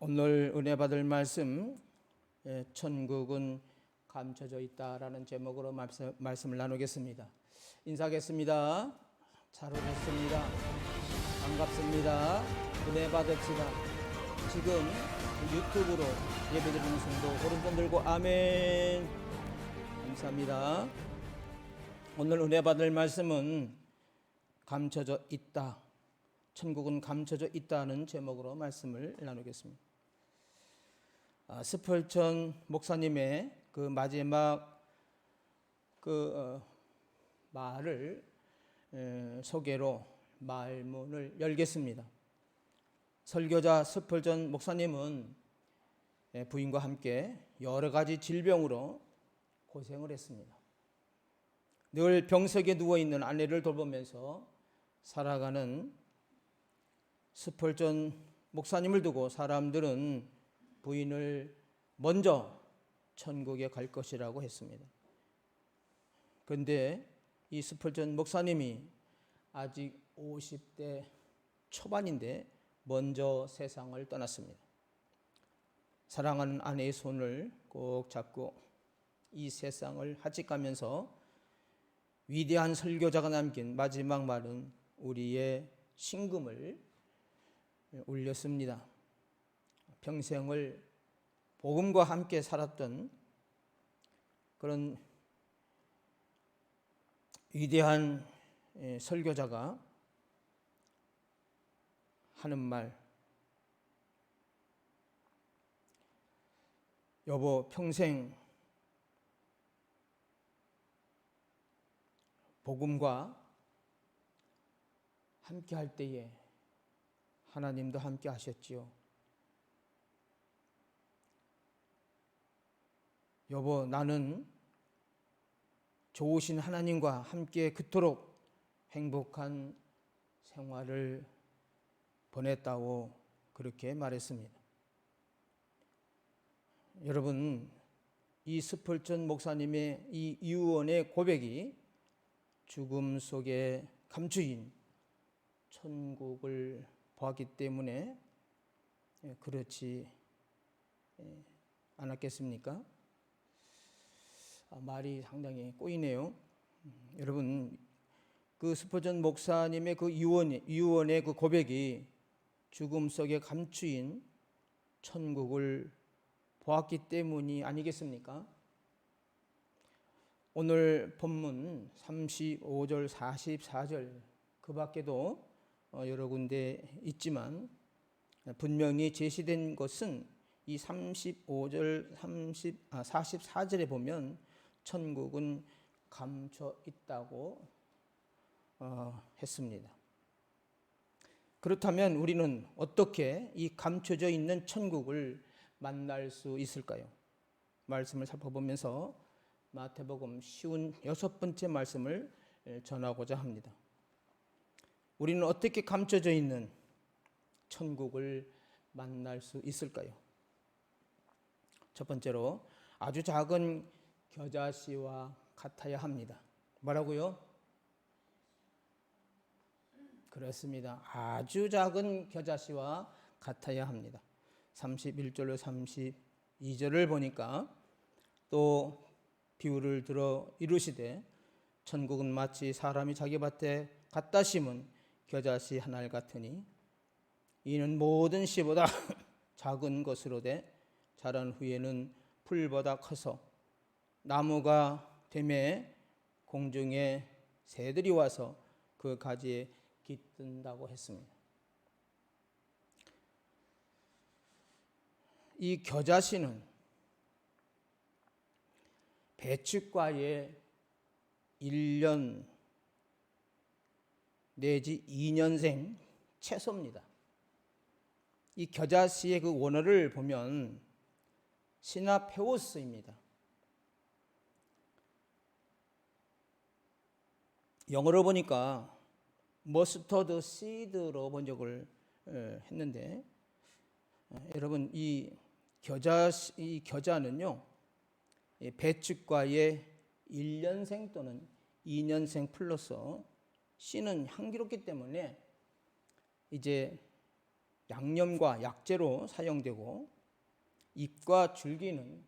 오늘 은혜 받을 말씀, 천국은 감춰져 있다라는 제목으로 말씀을 나누겠습니다. 인사하겠습니다. 잘 오셨습니다. 반갑습니다. 은혜 받읍시다. 지금 유튜브로 예배드리는 성도 오른손 들고 아멘. 감사합니다. 오늘 은혜 받을 말씀은 감춰져 있다, 천국은 감춰져 있다는 제목으로 말씀을 나누겠습니다. 스펄전 목사님의 그 마지막 말을 소개로 말문을 열겠습니다. 설교자 스펄전 목사님은 부인과 함께 여러 가지 질병으로 고생을 했습니다. 늘 병석에 누워있는 아내를 돌보면서 살아가는 스펄전 목사님을 두고 사람들은 부인을 먼저 천국에 갈 것이라고 했습니다. 그런데 이 스펄전 목사님이 아직 50대 초반인데 먼저 세상을 떠났습니다. 사랑하는 아내의 손을 꼭 잡고 이 세상을 하직하면서 위대한 설교자가 남긴 마지막 말은 우리의 신금을 울렸습니다. 평생을 복음과 함께 살았던 그런 위대한 설교자가 하는 말, 여보, 평생 복음과 함께 할 때에 하나님도 함께 하셨지요. 여보, 나는 좋으신 하나님과 함께 그토록 행복한 생활을 보냈다고 그렇게 말했습니다. 여러분, 이 스펄전 목사님의 이 유언의 고백이 죽음 속에 감추인 천국을 보았기 때문에 그렇지 않았겠습니까? 말이 상당히 꼬이네요. 여러분, 그 스펄전 목사님의 그 유언의 그 고백이 죽음 속에 감추인 천국을 보았기 때문이 아니겠습니까? 오늘 본문 35절, 44절 그 밖에도 여러 군데 있지만 분명히 제시된 것은 이 35절, 44절에 보면 천국은 감춰 있다고 했습니다. 그렇다면 우리는 어떻게 이 감춰져 있는 천국을 만날 수 있을까요? 말씀을 살펴보면서 마태복음 쉬운 6번째 말씀을 전하고자 합니다. 우리는 어떻게 감춰져 있는 천국을 만날 수 있을까요? 첫 번째로 아주 작은 겨자씨와 같아야 합니다. 뭐라고요? 그렇습니다. 아주 작은 겨자씨와 같아야 합니다. 31절로 32절을 보니까 또 비유를 들어 이르시되 천국은 마치 사람이 자기 밭에 갖다 심은 겨자씨 한 알 같으니 이는 모든 씨보다 작은 것으로되 자란 후에는 풀보다 커서 나무가 되매 공중에 새들이 와서 그 가지에 깃든다고 했습니다. 이 겨자씨는 배춧가의 1년 내지 2년생 채소입니다. 이 겨자씨의 그 원어를 보면 시나페오스입니다. 영어로 보니까 머스터드 시드로 번역을 했는데 여러분, 이 겨자는요 배춧가의 1년생 또는 2년생 플러스 씨는 향기롭기 때문에 이제 양념과 약재로 사용되고 잎과 줄기는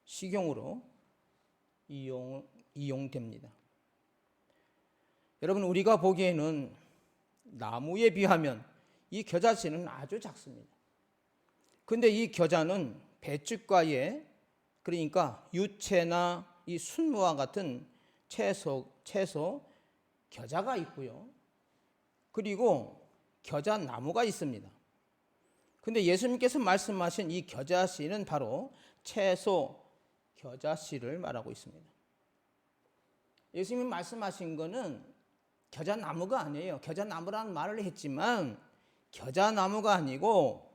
식용으로 이용됩니다. 여러분, 우리가 보기에는 나무에 비하면 이 겨자씨는 아주 작습니다. 그런데 이 겨자는 배춧가에, 그러니까 유채나 이 순무와 같은 채소 겨자가 있고요. 그리고 겨자 나무가 있습니다. 근데 예수님께서 말씀하신 이 겨자씨는 바로 채소 겨자씨를 말하고 있습니다. 예수님이 말씀하신 거는 겨자나무가 아니에요. 겨자나무라는 말을 했지만 겨자나무가 아니고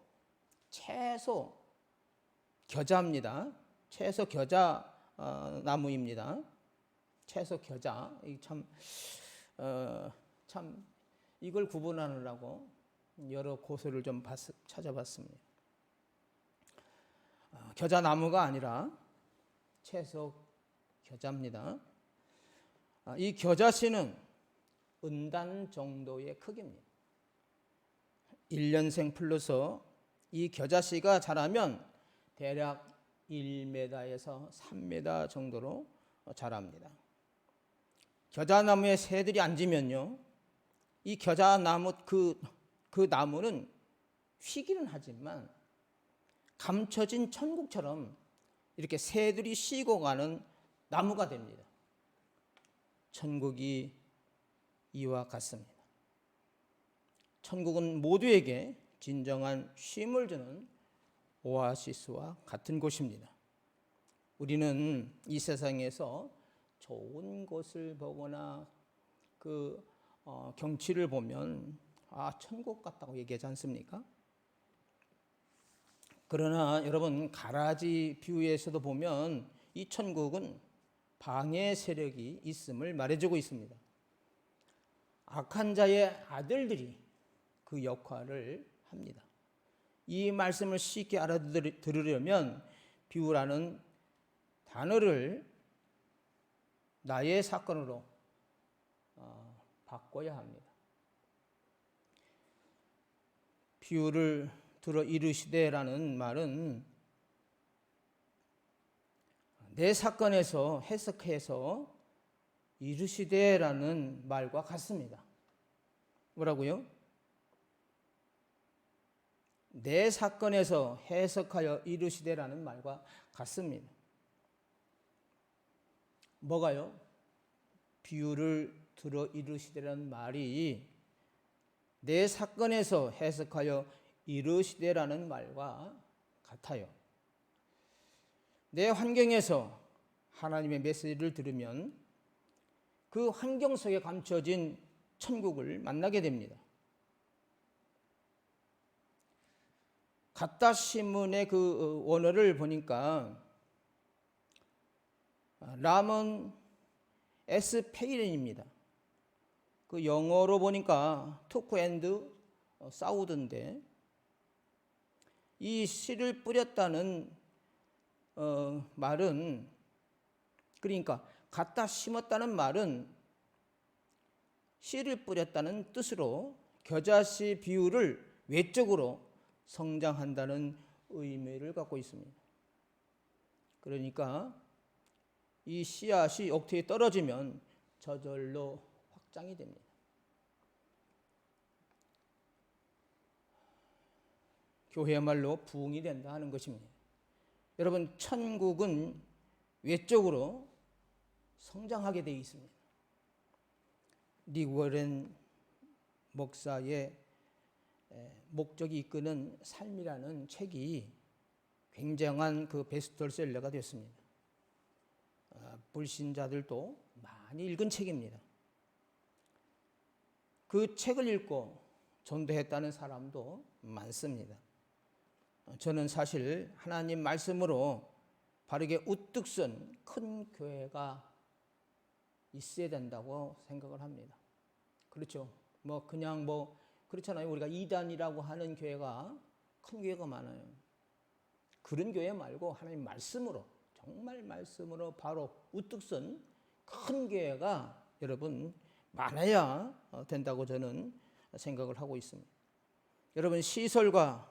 채소 겨자입니다. 채소 겨자 나무입니다. 채소 겨자. 참 이걸 구분하느라고 여러 고서를 좀 찾아봤습니다. 겨자나무가 아니라 채소 겨자입니다. 이 겨자씨는 은단 정도의 크기입니다. 1년생 플러스 이 겨자씨가 자라면 대략 1m에서 3m 정도로 자랍니다. 겨자나무에 새들이 앉으면요, 이 겨자나무 그 나무는 휘기는 하지만 감춰진 천국처럼 이렇게 새들이 쉬고 가는 나무가 됩니다. 천국이 이와 같습니다. 천국은 모두에게 진정한 쉼을 주는 오아시스와 같은 곳입니다. 우리는 이 세상에서 좋은 곳을 보거나 경치를 보면 천국 같다고 얘기하지 않습니까? 그러나 여러분, 가라지 비유에서도 보면 이 천국은 방해 세력이 있음을 말해주고 있습니다. 악한 자의 아들들이 그 역할을 합니다. 이 말씀을 쉽게 알아들으려면 비유라는 단어를 나의 사건으로 바꿔야 합니다. 비유를 들어 이르시되라는 말은 내 사건에서 해석해서 이르시되라는 말과 같습니다. 뭐라고요? 내 사건에서 해석하여 이르시되라는 말과 같습니다. 뭐가요? 비유를 들어 이르시되라는 말이 내 사건에서 해석하여 이르시되라는 말과 같아요. 내 환경에서 하나님의 메시지를 들으면 그 환경 속에 감춰진 천국을 만나게 됩니다. 갖다 신문의 그 원어를 보니까 람은 에스페이렌입니다. 그 영어로 보니까 토크 앤드 사우드인데, 이 씨를 뿌렸다는 말은, 그러니까 갖다 심었다는 말은 씨를 뿌렸다는 뜻으로 겨자씨 비유를 외적으로 성장한다는 의미를 갖고 있습니다. 그러니까 이 씨앗이 옥토에 떨어지면 저절로 확장이 됩니다. 교회야말로 부흥이 된다 하는 것입니다. 여러분, 천국은 외적으로 성장하게 되어 있습니다. 릭 워렌 목사의 목적이 이끄는 삶이라는 책이 굉장한 그 베스트셀러가 됐습니다. 불신자들도 많이 읽은 책입니다. 그 책을 읽고 전도했다는 사람도 많습니다. 저는 사실 하나님 말씀으로 바르게 우뚝 선 큰 교회가 있어야 된다고 생각을 합니다. 그렇죠. 그냥 그렇잖아요. 우리가 이단이라고 하는 교회가, 큰 교회가 많아요. 그런 교회 말고 하나님 말씀으로, 정말 말씀으로 바로 우뚝 선 큰 교회가 여러분 많아야 된다고 저는 생각을 하고 있습니다. 여러분, 시설과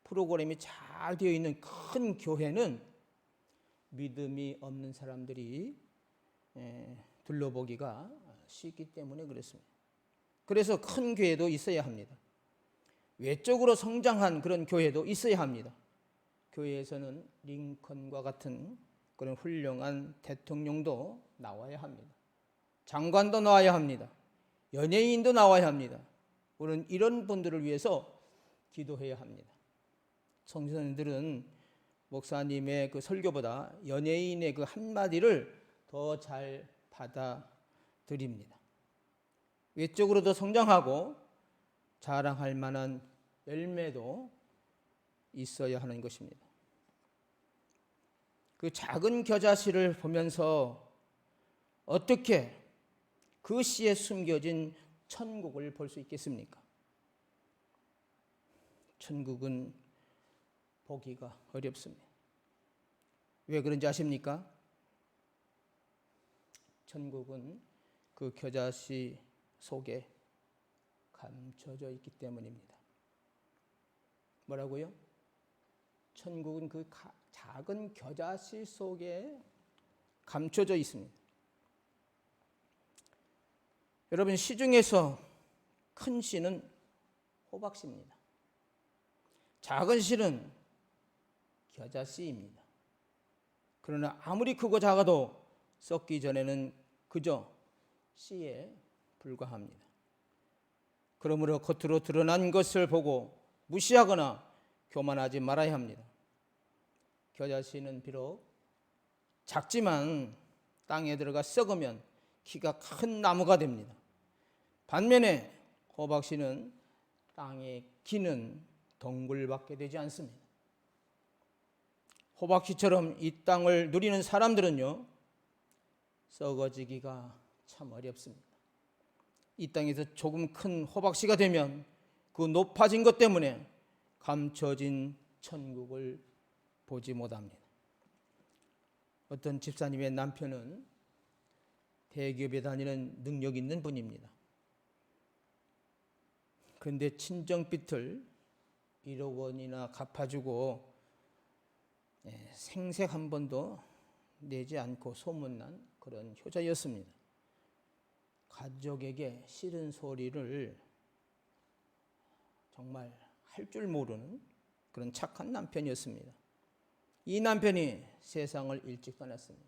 프로그램이 잘 되어 있는 큰 교회는 믿음이 없는 사람들이 둘러보기가 쉽기 때문에 그렇습니다. 그래서 큰 교회도 있어야 합니다. 외적으로 성장한 그런 교회도 있어야 합니다. 교회에서는 링컨과 같은 그런 훌륭한 대통령도 나와야 합니다. 장관도 나와야 합니다. 연예인도 나와야 합니다. 우리는 이런 분들을 위해서 기도해야 합니다. 성도님들은 목사님의 그 설교보다 연예인의 그 한마디를 더 잘 받아들입니다. 외적으로도 성장하고 자랑할 만한 열매도 있어야 하는 것입니다. 그 작은 겨자씨를 보면서 어떻게 그 씨에 숨겨진 천국을 볼 수 있겠습니까? 천국은 보기가 어렵습니다. 왜 그런지 아십니까? 천국은 그 겨자씨 속에 감춰져 있기 때문입니다. 뭐라고요? 천국은 그 작은 겨자씨 속에 감춰져 있습니다. 여러분, 씨 중에서 큰 씨는 호박씨입니다. 작은 씨는 겨자씨입니다. 그러나 아무리 크고 작아도 썩기 전에는 그저 씨에 불과합니다. 그러므로 겉으로 드러난 것을 보고 무시하거나 교만하지 말아야 합니다. 겨자씨는 비록 작지만 땅에 들어가 썩으면 키가 큰 나무가 됩니다. 반면에 호박씨는 땅에 기는 덩굴밖에 되지 않습니다. 호박씨처럼 이 땅을 누리는 사람들은요, 썩어지기가 참 어렵습니다. 이 땅에서 조금 큰 호박씨가 되면 그 높아진 것 때문에 감춰진 천국을 보지 못합니다. 어떤 집사님의 남편은 대기업에 다니는 능력 있는 분입니다. 그런데 친정빚을 1억 원이나 갚아주고 생색 한 번도 내지 않고 소문난 그런 효자였습니다. 가족에게 싫은 소리를 정말 할 줄 모르는 그런 착한 남편이었습니다. 이 남편이 세상을 일찍 떠났습니다.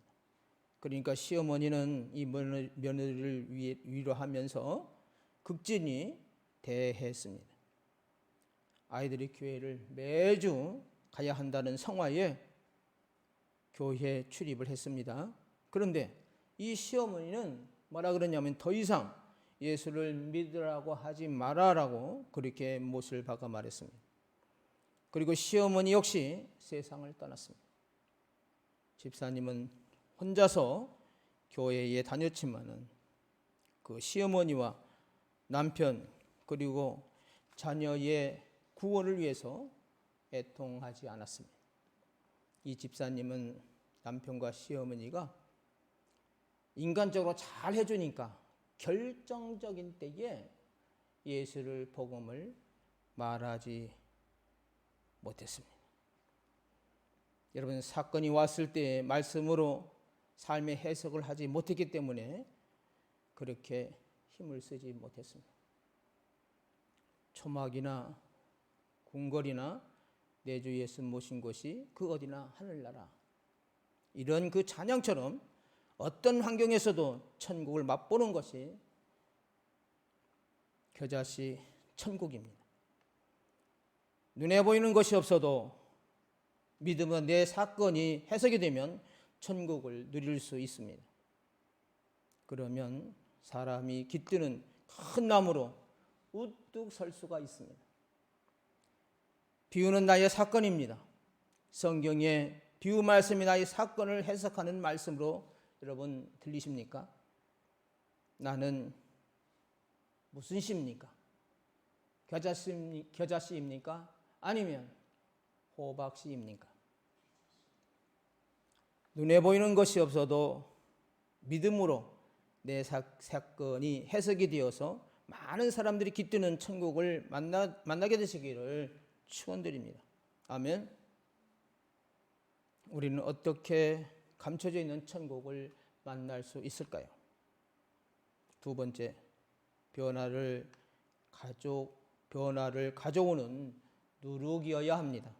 그러니까 시어머니는 이 며느리를 위로하면서 극진히 대했습니다. 아이들이 교회를 매주 가야 한다는 성화에 교회에 출입을 했습니다. 그런데 이 시어머니는 뭐라 그러냐면 더 이상 예수를 믿으라고 하지 마라라고 그렇게 못을 박아 말했습니다. 그리고 시어머니 역시 세상을 떠났습니다. 집사님은 혼자서 교회에 다녔지만은 그 시어머니와 남편 그리고 자녀의 구원을 위해서 애통하지 않았습니다. 이 집사님은 남편과 시어머니가 인간적으로 잘 해주니까 결정적인 때에 예수를 복음을 말하지 못했습니다. 여러분, 사건이 왔을 때 말씀으로 삶의 해석을 하지 못했기 때문에 그렇게 힘을 쓰지 못했습니다. 초막이나 궁궐이나 내 주 예수 모신 곳이 그 어디나 하늘나라, 이런 그 찬양처럼 어떤 환경에서도 천국을 맛보는 것이 겨자씨 천국입니다. 눈에 보이는 것이 없어도 믿음은 내 사건이 해석이 되면 천국을 누릴 수 있습니다. 그러면 사람이 깃드는 큰 나무로 우뚝 설 수가 있습니다. 비유는 나의 사건입니다. 성경의 비유 말씀이 나의 사건을 해석하는 말씀으로 여러분 들리십니까? 나는 무슨 씨입니까? 겨자씨입니까? 아니면 호박씨입니까? 눈에 보이는 것이 없어도 믿음으로 내 사건이 해석이 되어서 많은 사람들이 깃드는 천국을 만나게 되시기를 축원드립니다. 아멘. 우리는 어떻게 감춰져 있는 천국을 만날 수 있을까요? 두 번째, 변화를 가져오는 누룩이어야 합니다.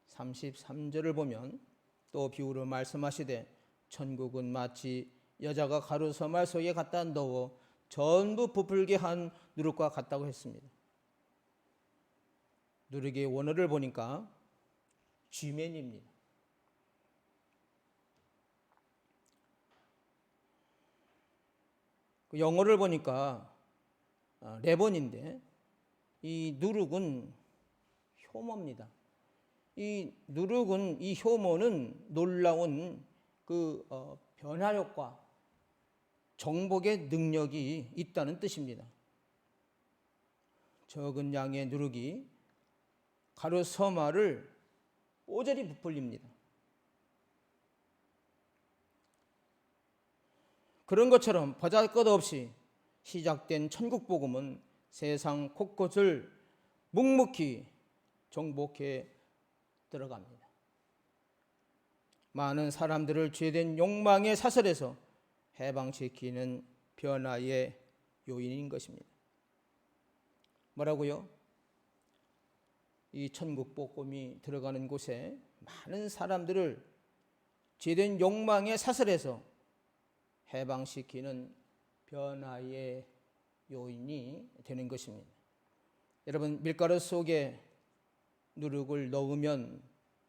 33절을 보면 또 비유로 말씀하시되 천국은 마치 여자가 가루 서말 속에 갖다 넣어 전부 부풀게 한 누룩과 같다고 했습니다. 누룩의 원어를 보니까 쥐맨입니다. 영어를 보니까 레본인데 이 누룩은 효모입니다. 이 누룩은, 이 효모는 놀라운 그 변화 효과, 정복의 능력이 있다는 뜻입니다. 적은 양의 누룩이 가루 서말을 모조리 부풀립니다. 그런 것처럼 보잘것없이 시작된 천국 복음은 세상 곳곳을 묵묵히 정복해 들어갑니다. 많은 사람들을 죄된 욕망의 사슬에서 해방시키는 변화의 요인인 것입니다. 뭐라고요? 이 천국 복음이 들어가는 곳에 많은 사람들을 죄된 욕망의 사슬에서 해방시키는 변화의 요인이 되는 것입니다. 여러분, 밀가루 속에 누룩을 넣으면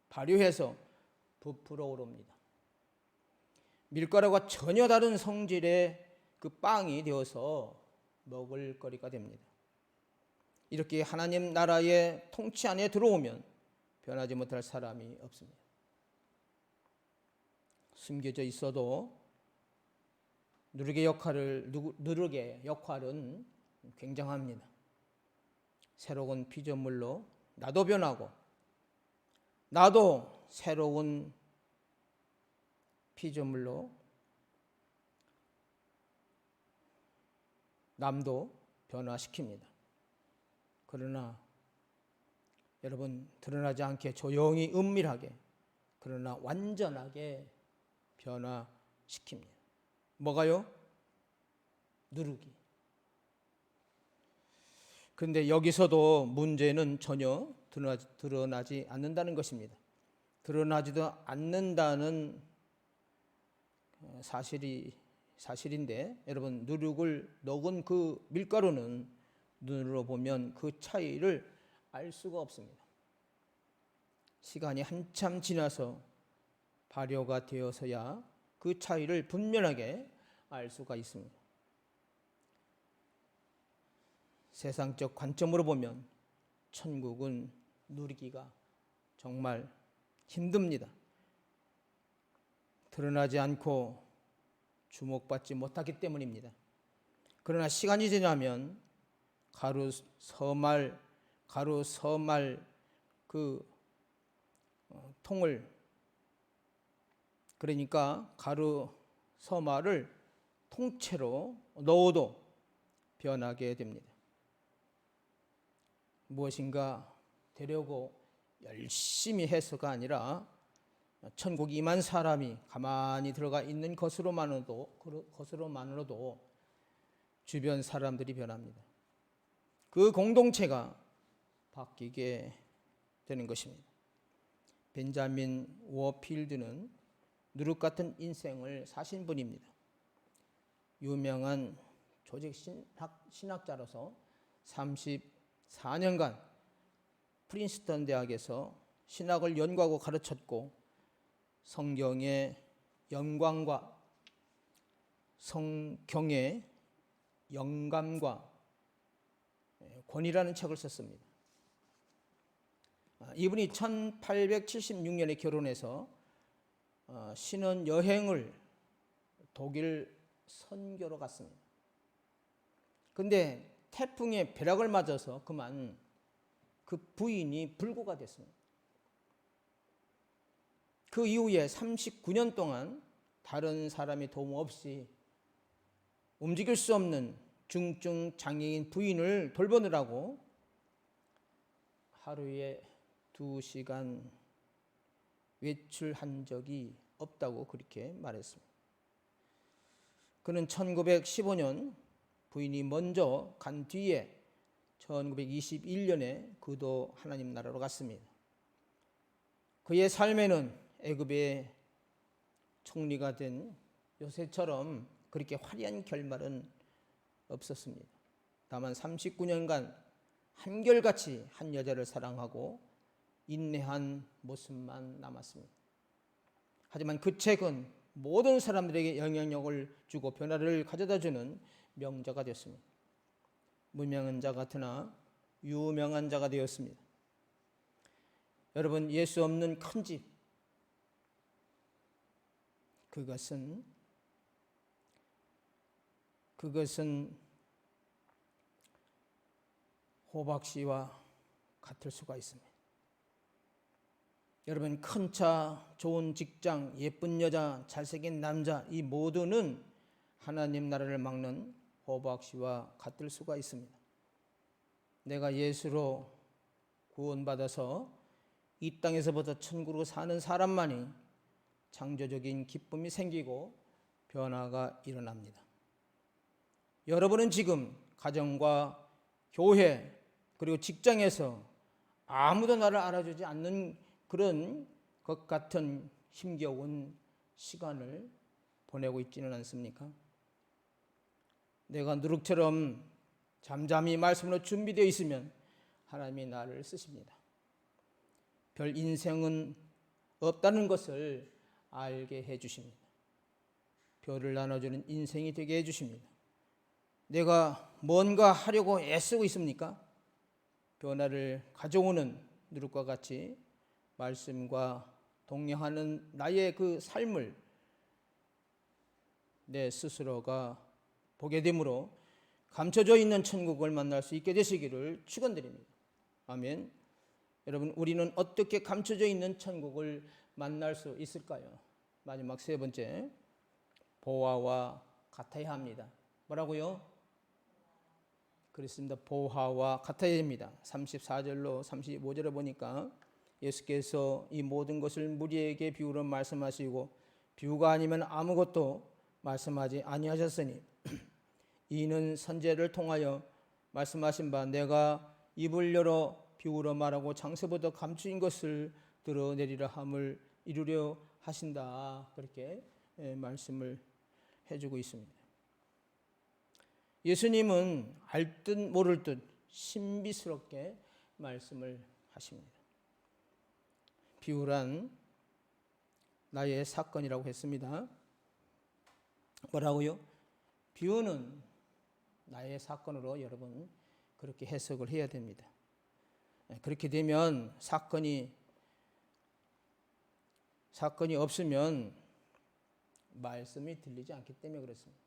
발효해서 부풀어 오릅니다. 밀가루와 전혀 다른 성질의 그 빵이 되어서 먹을 거리가 됩니다. 이렇게 하나님 나라의 통치 안에 들어오면 변하지 못할 사람이 없습니다. 숨겨져 있어도 누룩의 역할은 굉장합니다. 새로운 피조물로 나도 변하고 나도 새로운 피조물로 남도 변화시킵니다. 그러나 여러분, 드러나지 않게 조용히 은밀하게, 그러나 완전하게 변화시킵니다. 뭐가요? 누룩이. 그런데 여기서도 문제는 전혀 드러나지 않는다는 것입니다. 드러나지도 않는다는 사실인데, 여러분, 누룩을 넣은 그 밀가루는 눈으로 보면 그 차이를 알 수가 없습니다. 시간이 한참 지나서 발효가 되어서야 그 차이를 분명하게 알 수가 있습니다. 세상적 관점으로 보면 천국은 누리기가 정말 힘듭니다. 드러나지 않고 주목받지 못하기 때문입니다. 그러나 시간이 지나면 가루 서말 그 통을, 그러니까 가루 서말을 통째로 넣어도 변하게 됩니다. 무엇인가 되려고 열심히 해서가 아니라 천국에 임한 사람이 가만히 들어가 있는 것으로만으로도 주변 사람들이 변합니다. 그 공동체가 바뀌게 되는 것입니다. 벤자민 워필드는 누룩 같은 인생을 사신 분입니다. 유명한 조직 신학자로서 34년간 프린스턴 대학에서 신학을 연구하고 가르쳤고, 성경의 영광과 성경의 영감과 권위라는 책을 썼습니다. 이분이 1876년에 결혼해서 신혼 여행을 독일 선교로 갔습니다. 그런데 태풍의 벼락을 맞아서 그만 그 부인이 불구가 됐습니다. 그 이후에 39년 동안 다른 사람의 도움 없이 움직일 수 없는 중증 장애인 부인을 돌보느라고 하루에 2시간 외출한 적이 없다고 그렇게 말했습니다. 그는 1915년 부인이 먼저 간 뒤에 1921년에 그도 하나님 나라로 갔습니다. 그의 삶에는 애굽의 총리가 된 요셉처럼 그렇게 화려한 결말은 없었습니다. 다만 39년간 한결같이 한 여자를 사랑하고 인내한 모습만 남았습니다. 하지만 그 책은 모든 사람들에게 영향력을 주고 변화를 가져다주는 명자가 되었습니다. 무명한 자 같으나 유명한 자가 되었습니다. 여러분, 예수 없는 큰 집, 그것은 호박씨와 같을 수가 있습니다. 여러분, 큰 차, 좋은 직장, 예쁜 여자, 잘생긴 남자, 이 모두는 하나님 나라를 막는 호박씨와 같을 수가 있습니다. 내가 예수로 구원받아서 이 땅에서부터 천국으로 사는 사람만이 창조적인 기쁨이 생기고 변화가 일어납니다. 여러분은 지금 가정과 교회 그리고 직장에서 아무도 나를 알아주지 않는 그런 것 같은 힘겨운 시간을 보내고 있지는 않습니까? 내가 누룩처럼 잠잠히 말씀으로 준비되어 있으면 하나님이 나를 쓰십니다. 별 인생은 없다는 것을 알게 해주십니다. 별을 나눠주는 인생이 되게 해주십니다. 내가 뭔가 하려고 애쓰고 있습니까? 변화를 가져오는 누룩과 같이 말씀과 동행하는 나의 그 삶을 내 스스로가 보게 되므로 감춰져 있는 천국을 만날 수 있게 되시기를 축원드립니다. 아멘. 여러분, 우리는 어떻게 감춰져 있는 천국을 만날 수 있을까요? 마지막 세 번째, 보화와 같아야 합니다. 뭐라고요? 그렇습니다. 보화와 같아야 합니다. 34절로 35절을 보니까 예수께서 이 모든 것을 무리에게 비유로 말씀하시고 비유가 아니면 아무것도 말씀하지 아니하셨으니 이는 선지자를 통하여 말씀하신 바 내가 입을 열어 비유로 말하고 장세보다 감추인 것을 드러내리라 함을 이루려 하신다. 그렇게 말씀을 해주고 있습니다. 예수님은 알 듯 모를 듯 신비스럽게 말씀을 하십니다. 비유란 나의 사건이라고 했습니다. 뭐라고요? 비유는 나의 사건으로 여러분 그렇게 해석을 해야 됩니다. 그렇게 되면 사건이 없으면 말씀이 들리지 않기 때문에 그렇습니다.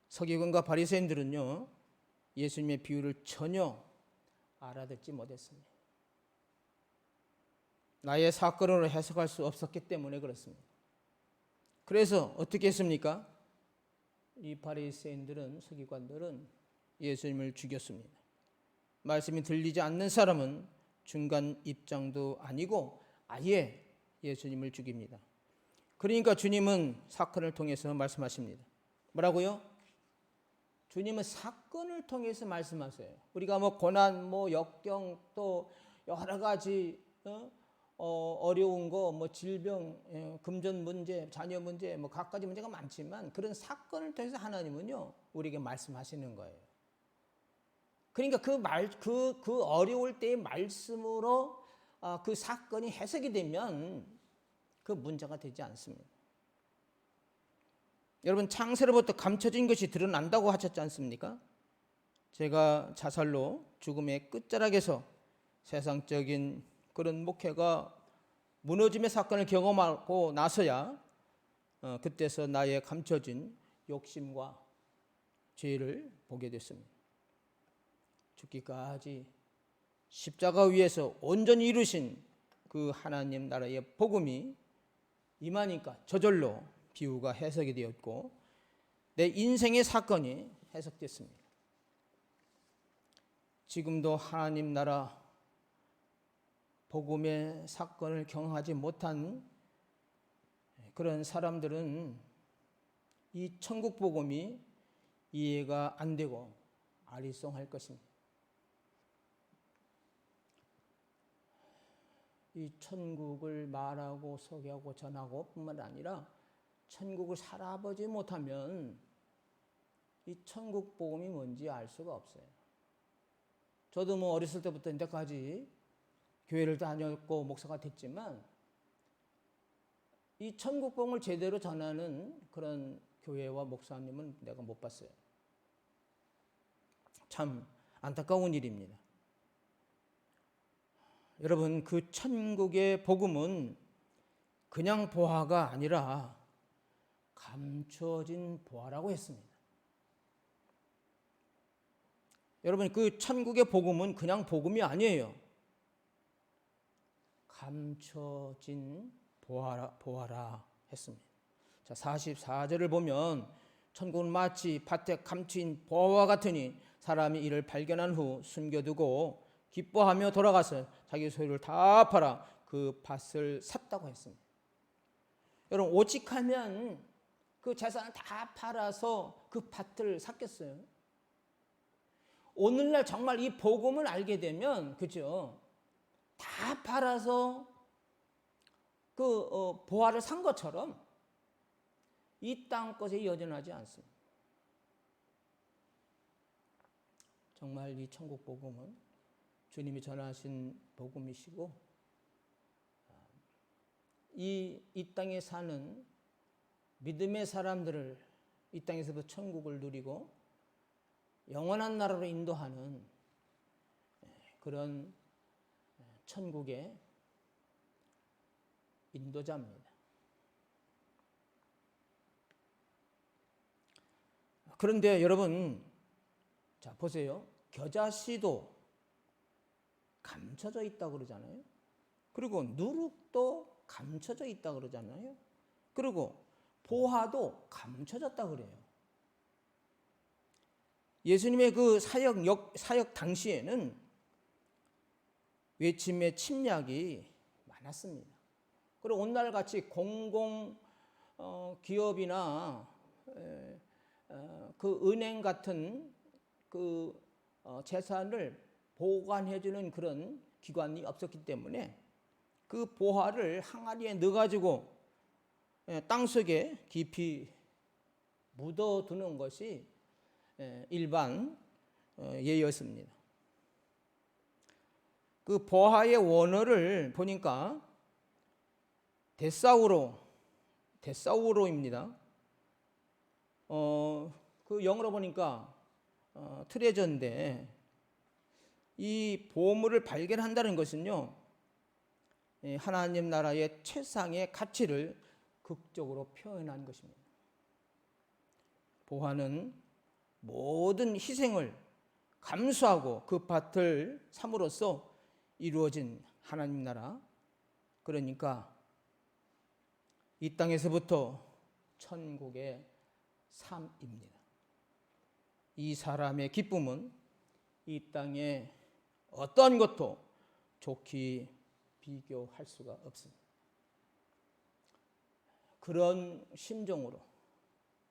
서기관과 바리새인들은요, 예수님의 비유를 전혀 알아듣지 못했습니다. 나의 사건으로 해석할 수 없었기 때문에 그렇습니다. 그래서 어떻게 했습니까? 이 바리새인들은, 서기관들은 예수님을 죽였습니다. 말씀이 들리지 않는 사람은 중간 입장도 아니고 아예 예수님을 죽입니다. 그러니까 주님은 사건을 통해서 말씀하십니다. 뭐라고요? 주님은 사건을 통해서 말씀하세요. 우리가 고난, 역경, 또 여러 가지 어려운 거, 질병, 금전 문제, 자녀 문제, 갖가지 문제가 많지만 그런 사건을 통해서 하나님은요 우리에게 말씀하시는 거예요. 그러니까 그 어려울 때의 말씀으로 그 사건이 해석이 되면 그 문제가 되지 않습니다. 여러분, 창세로부터 감춰진 것이 드러난다고 하셨지 않습니까? 제가 자살로 죽음의 끝자락에서 세상적인 그런 목회가 무너짐의 사건을 경험하고 나서야 그때서 나의 감춰진 욕심과 죄를 보게 됐습니다. 죽기까지 십자가 위에서 온전히 이루신 그 하나님 나라의 복음이 임하니까 저절로 비유가 해석이 되었고 내 인생의 사건이 해석됐습니다. 지금도 하나님 나라 복음의 사건을 경험하지 못한 그런 사람들은 이 천국 복음이 이해가 안 되고 아리송할 것입니다. 이 천국을 말하고 소개하고 전하고 뿐만 아니라 천국을 살아보지 못하면 이 천국 복음이 뭔지 알 수가 없어요. 저도 뭐 어렸을 때부터 이제까지 교회를 다녔고 목사가 됐지만 이 천국 복음을 제대로 전하는 그런 교회와 목사님은 내가 못 봤어요. 참 안타까운 일입니다. 여러분, 그 천국의 복음은 그냥 보화가 아니라 감춰진 보화라고 했습니다. 여러분, 그 천국의 복음은 그냥 복음이 아니에요. 감춰진 보화라 했습니다. 자, 44절을 보면 천국은 마치 밭에 감추인 보화와 같으니 사람이 이를 발견한 후 숨겨두고 기뻐하며 돌아가서 자기 소유를 다 팔아 그 밭을 샀다고 했습니다. 여러분, 오직하면 그 재산을 다 팔아서 그 밭을 샀겠어요? 오늘날 정말 이 복음을 알게 되면, 그죠? 다 팔아서 그 보화를 산 것처럼 이 땅 것에 여전하지 않습니다. 정말 이 천국 복음은 주님이 전하신 복음이시고, 이 땅에 사는 믿음의 사람들을 이 땅에서도 천국을 누리고 영원한 나라로 인도하는 그런 천국의 인도자입니다. 그런데 여러분, 자 보세요. 겨자씨도 감춰져 있다고 그러잖아요. 그리고 누룩도 감춰져 있다고 그러잖아요. 그리고 보화도 감춰졌다고 그래요. 예수님의 그 사역 당시에는 외침의 침략이 많았습니다. 그리고 오늘날 같이 공공 기업이나 그 은행 같은 그 재산을 보관해주는 그런 기관이 없었기 때문에 그 보화를 항아리에 넣어가지고 땅속에 깊이 묻어두는 것이 일반 예였습니다. 그 보화의 원어를 보니까 데사우로입니다. 그 영어로 보니까 트레저인데, 이 보물을 발견한다는 것은요, 하나님 나라의 최상의 가치를 극적으로 표현한 것입니다. 보화는 모든 희생을 감수하고 그 밭을 삼으로써 이루어진 하나님 나라, 그러니까 이 땅에서부터 천국의 삶입니다. 이 사람의 기쁨은 이 땅의 어떤 것도 좋게 비교할 수가 없습니다. 그런 심정으로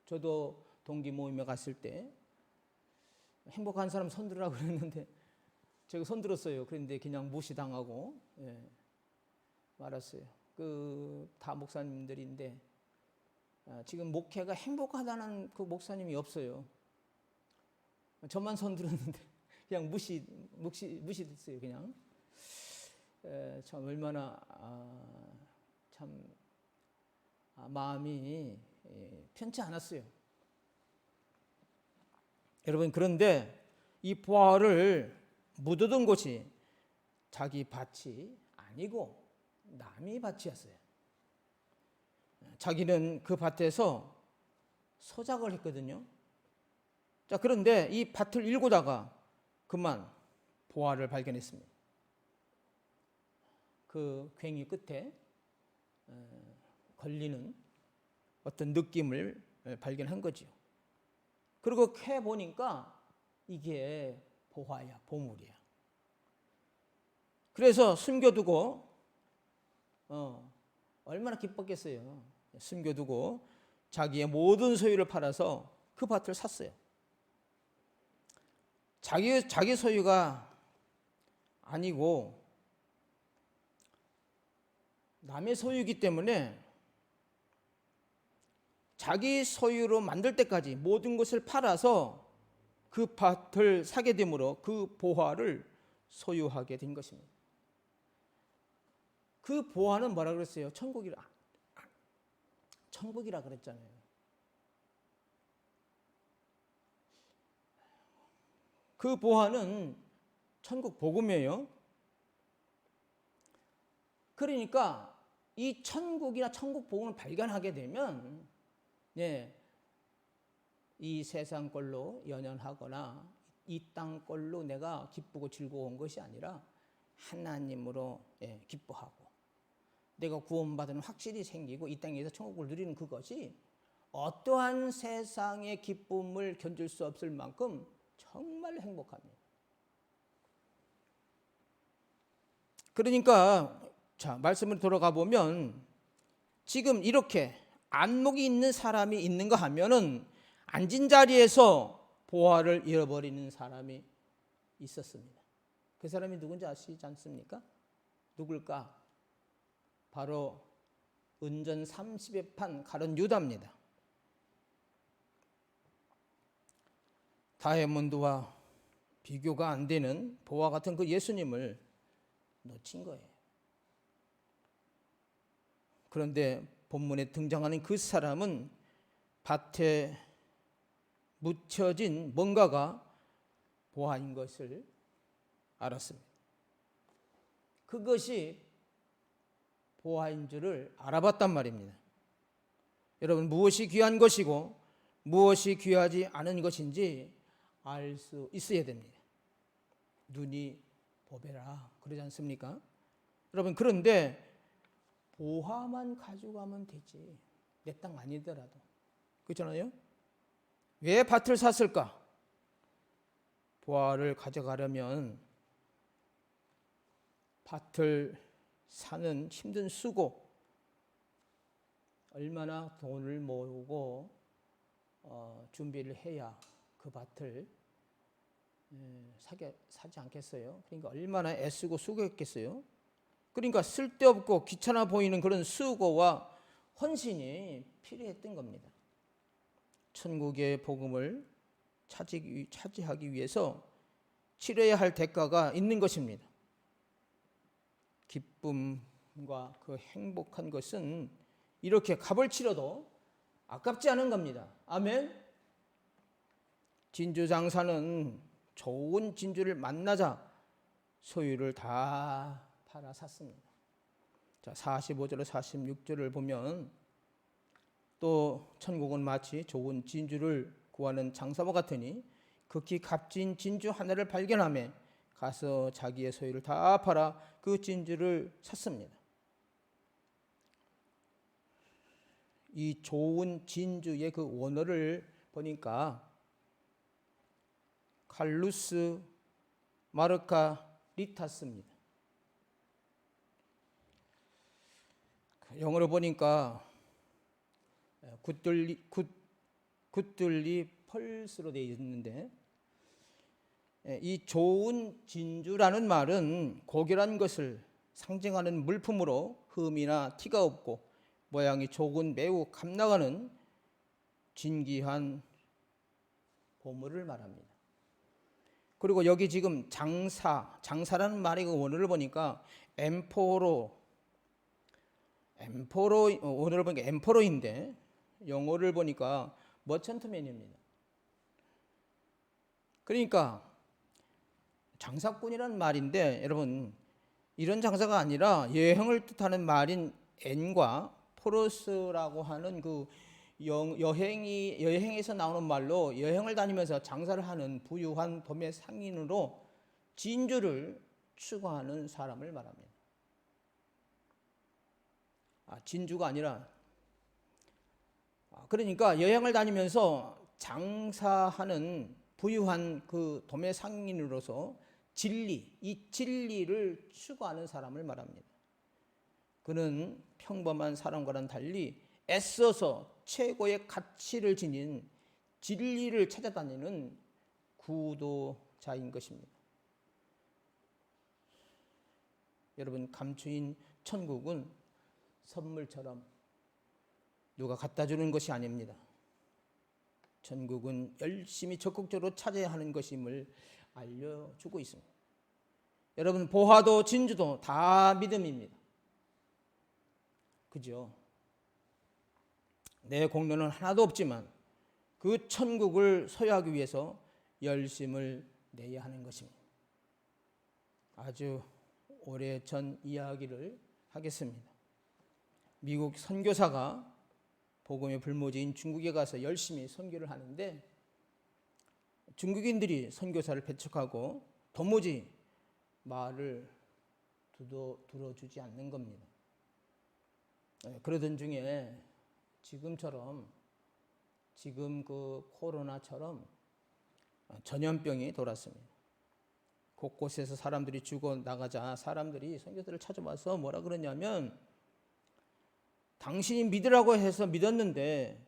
저도 동기 모임에 갔을 때 행복한 사람 손들으라고 그랬는데 제가 손들었어요. 그런데 그냥 무시당하고 말았어요. 다 목사님들인데 지금 목회가 행복하다는 그 목사님이 없어요. 저만 손들었는데 그냥 무시됐어요. 그냥 참 얼마나 참 마음이 편치 않았어요. 여러분, 그런데 이 보화를 묻어둔 곳이 자기 밭이 아니고 남의 밭이었어요. 자기는 그 밭에서 소작을 했거든요. 자, 그런데 이 밭을 일구다가 그만 보화를 발견했습니다. 그 괭이 끝에 걸리는 어떤 느낌을 발견한 거죠. 그리고 캐 보니까 이게 보화야, 보물이야. 그래서 숨겨두고 얼마나 기뻤겠어요. 숨겨두고 자기의 모든 소유를 팔아서 그 밭을 샀어요. 자기 소유가 아니고 남의 소유이기 때문에 자기 소유로 만들 때까지 모든 것을 팔아서 그 밭을 사게 되므로 그 보화를 소유하게 된 것입니다. 그 보화는 뭐라 그랬어요? 천국이라 그랬잖아요. 그 보화는 천국 복음이에요. 그러니까 이 천국이나 천국 복음을 발견하게 되면 이 세상 걸로 연연하거나 이 땅 걸로 내가 기쁘고 즐거운 것이 아니라 하나님으로 기뻐하고 내가 구원받은 확실히 생기고 이 땅에서 천국을 누리는 그것이 어떠한 세상의 기쁨을 견딜 수 없을 만큼 정말 행복합니다. 그러니까 말씀을 돌아가 보면 지금 이렇게 안목이 있는 사람이 있는가 하면은 앉은 자리에서 보화를 잃어버리는 사람이 있었습니다. 그 사람이 누군지 아시지 않습니까? 누굴까? 바로 은전 30에 판 가룟 유다입니다. 다이아몬드와 비교가 안 되는 보화 같은 그 예수님을 놓친 거예요. 그런데 본문에 등장하는 그 사람은 밭에 묻혀진 뭔가가 보화인 것을 알았습니다. 그것이 보화인 줄을 알아봤단 말입니다. 여러분, 무엇이 귀한 것이고 무엇이 귀하지 않은 것인지 알 수 있어야 됩니다. 눈이 보배라 그러지 않습니까? 여러분, 그런데 보화만 가져가면 되지. 내 땅 아니더라도. 그렇잖아요? 왜 밭을 샀을까? 보화를 가져가려면 밭을 사는 힘든 수고, 얼마나 돈을 모으고 준비를 해야 그 밭을 사지 않겠어요? 그러니까 얼마나 애쓰고 수고했겠어요? 그러니까 쓸데없고 귀찮아 보이는 그런 수고와 헌신이 필요했던 겁니다. 천국의 복음을 차지하기 위해서 치러야 할 대가가 있는 것입니다. 기쁨과 그 행복한 것은 이렇게 값을 치러도 아깝지 않은 겁니다. 아멘. 진주 장사는 좋은 진주를 만나자 소유를 다 팔아 샀습니다. 자, 45절 46절을 보면 또 천국은 마치 좋은 진주를 구하는 장사와 같으니 극히 값진 진주 하나를 발견하며 가서 자기의 소유를 다 팔아 그 진주를 샀습니다. 이 좋은 진주의 그 원어를 보니까 칼루스 마르카 리타스입니다. 영어로 보니까 굿들리 펄스로 되어 있는데, 이 좋은 진주라는 말은 고결한 것을 상징하는 물품으로 흠이나 티가 없고 모양이 좋은 매우 값나가는 진귀한 보물을 말합니다. 그리고 여기 지금 장사라는 말의 그 원어를 보니까 원어를 보니까 엠포로인데 영어를 보니까 머천트맨입니다. 그러니까 장사꾼이라는 말인데, 여러분, 이런 장사가 아니라 여행을 뜻하는 말인 엔과 포로스라고 하는 그 여행에서 나오는 말로 여행을 다니면서 장사를 하는 부유한 도매 상인으로 진주를 추구하는 사람을 말합니다. 진주가 아니라, 그러니까 여행을 다니면서 장사하는 부유한 그 도매 상인으로서 이 진리를 추구하는 사람을 말합니다. 그는 평범한 사람과는 달리 애써서 최고의 가치를 지닌 진리를 찾아다니는 구도자인 것입니다. 여러분, 감추인 천국은 선물처럼 누가 갖다 주는 것이 아닙니다. 천국은 열심히 적극적으로 찾아야 하는 것임을 알려주고 있습니다. 여러분, 보화도 진주도 다 믿음입니다. 그죠? 내 공로는 하나도 없지만 그 천국을 소유하기 위해서 열심을 내야 하는 것입니다. 아주 오래전 이야기를 하겠습니다. 미국 선교사가 복음의 불모지인 중국에 가서 열심히 선교를 하는데 중국인들이 선교사를 배척하고 도무지 말을 들어주지 않는 겁니다. 그러던 중에 지금 그 코로나처럼 전염병이 돌았습니다. 곳곳에서 사람들이 죽어나가자 사람들이 선교사를 찾아와서 뭐라 그러냐면, 당신이 믿으라고 해서 믿었는데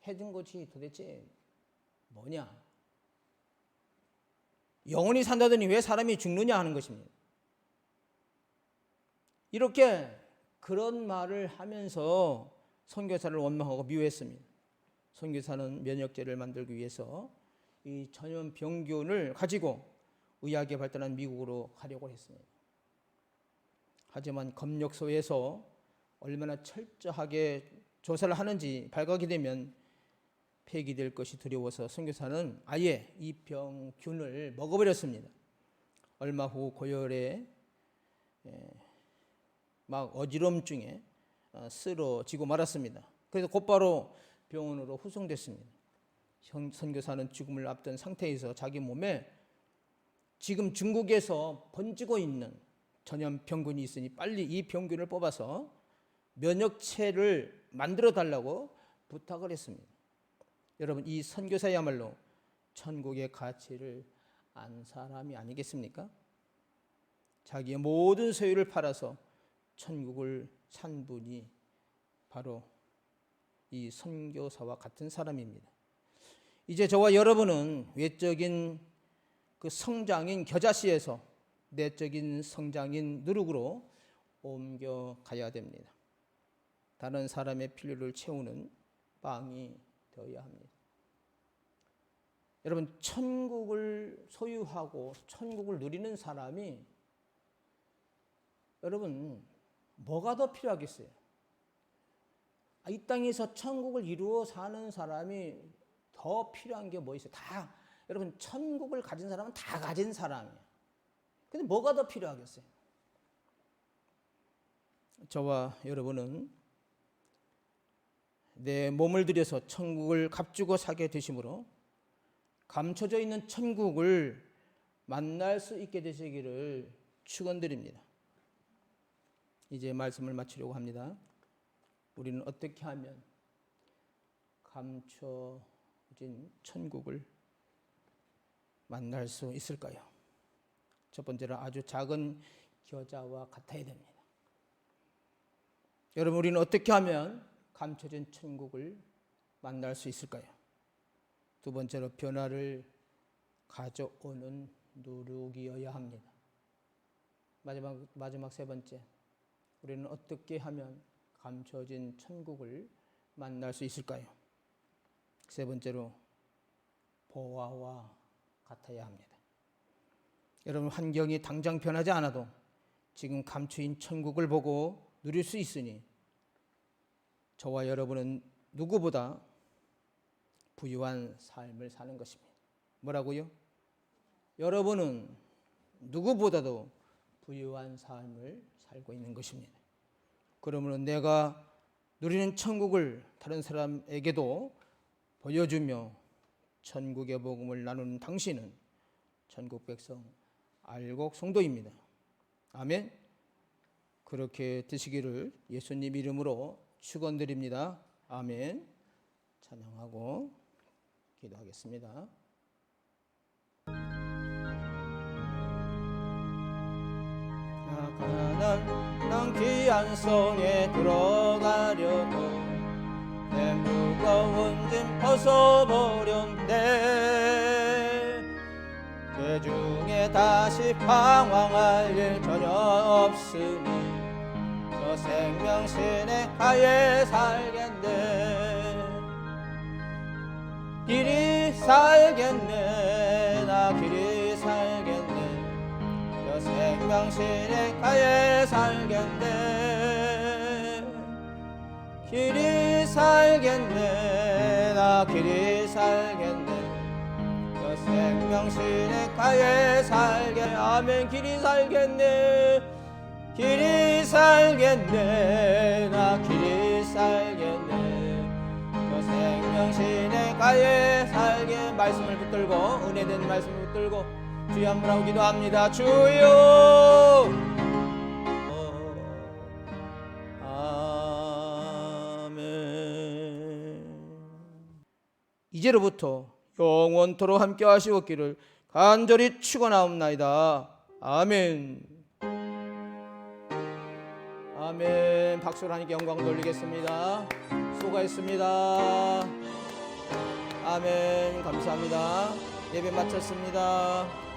해준 것이 도대체 뭐냐? 영원히 산다더니 왜 사람이 죽느냐 하는 것입니다. 이렇게 그런 말을 하면서 선교사를 원망하고 미워했습니다. 선교사는 면역제를 만들기 위해서 이 전염병균을 가지고 의학에 발달한 미국으로 가려고 했습니다. 하지만 검역소에서 얼마나 철저하게 조사를 하는지 발각이 되면 폐기될 것이 두려워서 선교사는 아예 이 병균을 먹어버렸습니다. 얼마 후 고열에 막 어지럼증에 쓰러지고 말았습니다. 그래서 곧바로 병원으로 후송됐습니다. 선교사는 죽음을 앞둔 상태에서 자기 몸에 지금 중국에서 번지고 있는 전염병균이 있으니 빨리 이 병균을 뽑아서 면역체를 만들어 달라고 부탁을 했습니다. 여러분, 이 선교사야말로 천국의 가치를 안 사람이 아니겠습니까? 자기의 모든 소유를 팔아서 천국을 산 분이 바로 이 선교사와 같은 사람입니다. 이제 저와 여러분은 외적인 그 성장인 겨자씨에서 내적인 성장인 누룩으로 옮겨가야 됩니다. 다른 사람의 필요를 채우는 빵이 되어야 합니다. 여러분, 천국을 소유하고 천국을 누리는 사람이 여러분 뭐가 더 필요하겠어요? 이 땅에서 천국을 이루어 사는 사람이 더 필요한 게 뭐 있어요? 여러분, 천국을 가진 사람은 다 가진 사람이에요. 근데 뭐가 더 필요하겠어요? 저와 여러분은 내 몸을 들여서 천국을 값주고 사게 되심으로 감춰져 있는 천국을 만날 수 있게 되시기를 축원드립니다. 이제 말씀을 마치려고 합니다. 우리는 어떻게 하면 감춰진 천국을 만날 수 있을까요? 첫 번째로 아주 작은 겨자와 같아야 됩니다. 여러분, 우리는 어떻게 하면 감춰진 천국을 만날 수 있을까요? 두 번째로 변화를 가져오는 누룩이어야 합니다. 마지막 세 번째, 우리는 어떻게 하면 감춰진 천국을 만날 수 있을까요? 세 번째로 보화와 같아야 합니다. 여러분, 환경이 당장 변하지 않아도 지금 감추인 천국을 보고 누릴 수 있으니 저와 여러분은 누구보다 부유한 삶을 사는 것입니다. 뭐라고요? 여러분은 누구보다도 부유한 삶을 살고 있는 것입니다. 그러면 내가 누리는 천국을 다른 사람에게도 보여주며 천국의 복음을 나누는 당신은 천국 백성 알곡 성도입니다. 아멘. 그렇게 되시기를 예수님 이름으로 축원드립니다. 아멘. 찬양하고 기도하겠습니다. 난 귀한 성에 들어가려고 내 무거운 짐 벗어보련대 그 중에 다시 방황할 일 전혀 없으니 저 생명신의 가에 살겠네. 길이 살겠네. 나 길이 살겠네. 저 생명신의 가에 살겠네. 길이 살겠네. 나 길이 살겠네. 저 생명신의 가에 살겠네. 아멘. 길이 살겠네. 길이 살겠네. 나 길이 살겠네. 저 생명신의 가에 살게. 말씀을 붙들고, 은혜된 말씀을 붙들고 주여 한번 하고 기도합니다. 주여. 아멘. 이제로부터 영원토록 함께 하시옵기를 간절히 축원하옵나이다. 아멘. 아멘. 박수로 하나님께 영광 돌리겠습니다. 수고하셨습니다. 아멘. 감사합니다. 예배 마쳤습니다.